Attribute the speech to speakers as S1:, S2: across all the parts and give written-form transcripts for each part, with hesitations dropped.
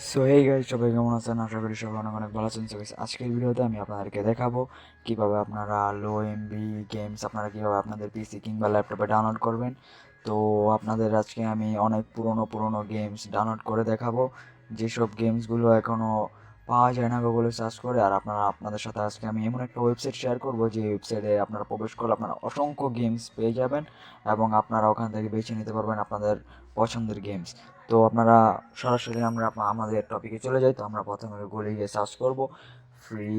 S1: So hey guys, সবাই কেমন আছেন? আশা করি সবাই অনেক অনেক ভালো আছেন। সো গাইস, আজকের ভিডিওতে আমি আপনাদেরকে দেখাবো কিভাবে আপনারা লো এমবি গেমস আপনারা কিভাবে আপনাদের পিসি কিংবা ল্যাপটপে ডাউনলোড করবেন। তো আপনাদের আজকে আমি অনেক পুরনো পুরনো গেমস ডাউনলোড করে দেখাবো, যেসব গেমসগুলো এখনও পাওয়া যায় না গুগলে সার্চ করে। আর আপনাদের সাথে আজকে আমি এমন একটা ওয়েবসাইট শেয়ার করব, যে ওয়েবসাইটে আপনারা প্রবেশ করলে আপনারা অসংখ্য গেমস পেয়ে যাবেন এবং আপনারা ওখান থেকে বেছে নিতে পারবেন আপনাদের পছন্দের গেমস। তো আপনারা সরাসরি আমরা আমাদের টপিকে চলে যাই। তো আমরা প্রথমে গুগলে গিয়ে সার্চ করব ফ্রি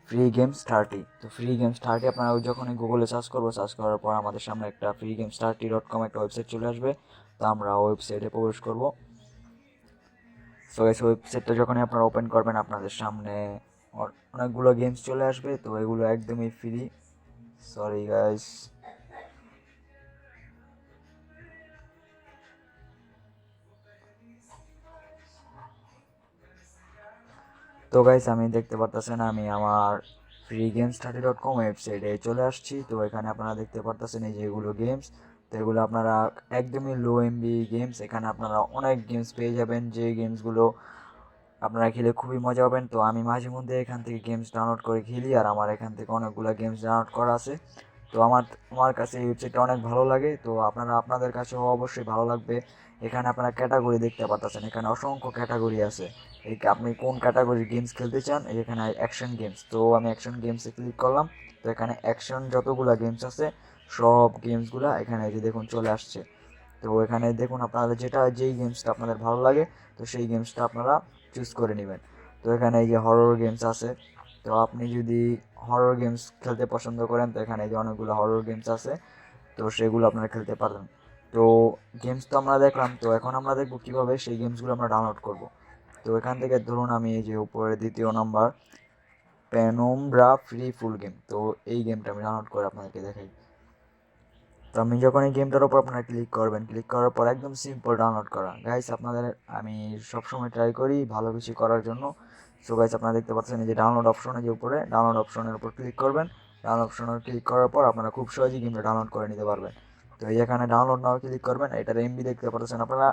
S1: ফ্রি গেমস 30। তো ফ্রি গেমস 30 আপনারা যখনই গুগলে সার্চ করবো, সার্চ করার পর আমাদের সামনে একটা freegames30.com একটা ওয়েবসাইট চলে আসবে। তো আমরা ওয়েবসাইটে প্রবেশ করব। সো এই ওয়েবসাইটটা যখনই আপনারা ওপেন করবেন, আপনাদের সামনে অনেকগুলো গেমস চলে আসবে। তো এগুলো একদমই ফ্রি। Sorry guys. তো গাইস, আমি দেখতে পারতেছেন আমি আমার freegames30.com ওয়েবসাইটে চলে আসছি। তো এখানে আপনারা দেখতে পারতেছেন এই যে এগুলো গেমস। তো এগুলো আপনারা একদমই লো এমবি গেমস। এখানে আপনারা অনেক গেমস পেয়ে যাবেন, যে গেমসগুলো আপনারা খেলে খুবই মজা পাবেন। তো আমি মাঝে মধ্যে এখান থেকে গেমস ডাউনলোড করে খেলি, আর আমার এখান থেকে অনেকগুলো গেমস ডাউনলোড করা আছে। তো আমার আমার কাছে এই ওয়েবসাইটটা অনেক ভালো লাগে। তো আপনাদের কাছেও অবশ্যই ভালো লাগবে। এখানে আপনারা ক্যাটাগরি দেখতে পাচ্ছেন, এখানে অসংখ্য ক্যাটাগরি আছে। এই আপনি কোন ক্যাটাগরির গেমস খেলতে চান, এখানে অ্যাকশন গেমস। তো আমি অ্যাকশন গেমসে ক্লিক করলাম। তো এখানে অ্যাকশন যতগুলো গেমস আছে সব গেমসগুলো এখানে যে দেখুন চলে আসছে। তো এখানে দেখুন আপনাদের যেই গেমসটা আপনাদের ভালো লাগে, তো সেই গেমসটা আপনারা চুজ করে নেবেন। তো এখানে এই যে হরর গেমস আছে। তো আপনি যদি হরর গেমস খেলতে পছন্দ করেন, তো এখানে এই যে অনেকগুলো হরর গেমস আছে। তো সেগুলো আপনারা খেলতে পারেন। তো গেমস তো আমরা দেখলাম, তো এখন আমরা দেখবো কীভাবে সেই গেমসগুলো আমরা ডাউনলোড করব। তো এখান থেকে ধরুন আমি এই যে উপরে দ্বিতীয় নম্বর পেনুমব্রা ফ্রি ফুল গেম, তো এই গেমটা আমি ডাউনলোড করে আপনাদেরকে দেখাই। তো আমি যখন এই গেমটার উপর আপনারা ক্লিক করবেন, ক্লিক করার পর একদম সিম্পল ডাউনলোড করা। গাইস, আপনাদের আমি সবসময় ট্রাই করি ভালো কিছু করার জন্য। সো গাইস, আপনারা দেখতে পাচ্ছেন এই যে ডাউনলোড অপশনে, যে উপরে ডাউনলোড অপশনের উপর ক্লিক করবেন। ডাউনলোড অপশনে ক্লিক করার পর আপনারা খুব সহজেই গেমটা ডাউনলোড করে নিতে পারবেন। তো এই এখানে ডাউনলোড নাও ক্লিক করবেন। এটার এমবি দেখতে পাচ্ছেন আপনারা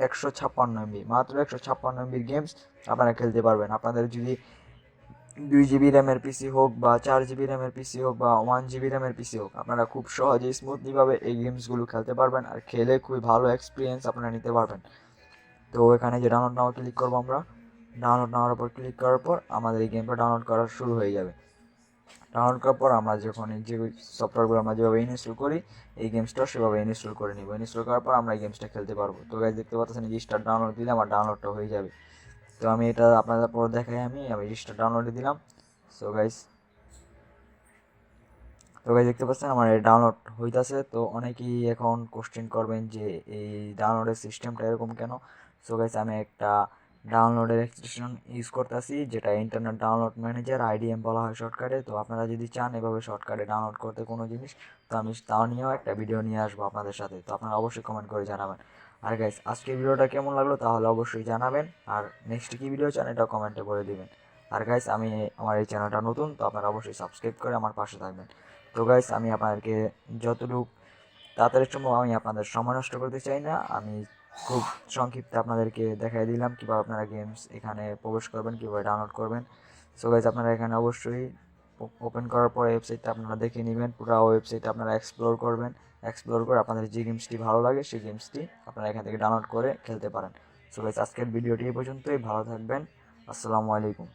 S1: 156 এমবি, মাত্র 156 এমবির গেমস আপনারা খেলতে পারবেন। আপনাদের যদি 2 জিবি র্যামের পিসি হোক বা 4 জিবি র্যামের পিসি হোক বা 1 জিবি র্যামের পিসি হোক, আপনারা খুব সহজেই স্মুথলিভাবে এই গেমসগুলো খেলতে পারবেন, আর খেলে খুবই ভালো এক্সপিরিয়েন্স আপনারা নিতে পারবেন। তো এখানে যে ডাউনলোড নাও ক্লিক করবো আমরা। ডাউনলোড নেওয়ার উপর ক্লিক করার পর আমাদের এই গেমটা ডাউনলোড করা শুরু হয়ে যাবে। ডাউনলোড করার পর আমরা যখন যে সফটওয়্যারগুলো আমরা যেভাবে ইনস্টল করি, এই গেমসটাও সেভাবে ইনস্টল করে নিব। ইনস্টল করার পর আমরা এই গেমসটা খেলতে পারবো। তো গাইস, দেখতে পাচ্ছেন এই স্টার্ট ডাউনলোড দিলে আমার ডাউনলোডটা হয়ে যাবে। তো আমি এটা আপনাদের পর দেখাই। আমি স্টার্ট ডাউনলোডে দিলাম। সো গাইস, দেখতে পাচ্ছেন আমার ডাউনলোড হইতাছে। তো অনেকেই এখন কোশ্চেন করবেন যে এই ডাউনলোডের সিস্টেমটা এরকম কেন। সো গাইস, আমি একটা ডাউনলোডের এক্সটেনশন ইউজ করতেছি, যেটা ইন্টারনেট ডাউনলোড ম্যানেজার, আইডিএম বলা হয় শর্টকাটে। তো আপনারা যদি চান এভাবে শর্টকাটে ডাউনলোড করতে কোনো জিনিস, তো আমি তাও নিয়েও একটা ভিডিও নিয়ে আসবো আপনাদের সাথে। তো আপনারা অবশ্যই কমেন্ট করে জানাবেন। আর গাইস, আজকের ভিডিওটা কেমন লাগলো তাহলে অবশ্যই জানাবেন, আর নেক্সট কী ভিডিও চান এটা কমেন্টে বলে দিবেন। আর গাইস, আমার এই চ্যানেলটা নতুন, তো আপনারা অবশ্যই সাবস্ক্রাইব করে আমার পাশে থাকবেন। তো গাইস, আমি আপনাদেরকে যতটুকু তাড়াতাড়ি সম্ভব, আমি আপনাদের সময় নষ্ট করতে চাই না। আমি খুব সংক্ষিপ্তে আপনাদেরকে দেখাই দিলাম কীভাবে আপনারা গেমস এখানে প্রবেশ করবেন, কীভাবে ডাউনলোড করবেন। সো গাইস, আপনারা এখানে অবশ্যই ওপেন করার পর ওয়েবসাইটটা আপনারা দেখে নেবেন, পুরো ওয়েবসাইটটা আপনারা এক্সপ্লোর করবেন। এক্সপ্লোর করে আপনাদের যে গেমসটি ভালো লাগে সেই গেমসটি আপনারা এখান থেকে ডাউনলোড করে খেলতে পারেন। সো গাইস, আজকের ভিডিওটি এই পর্যন্তই। ভালো থাকবেন। আসসালামু আলাইকুম।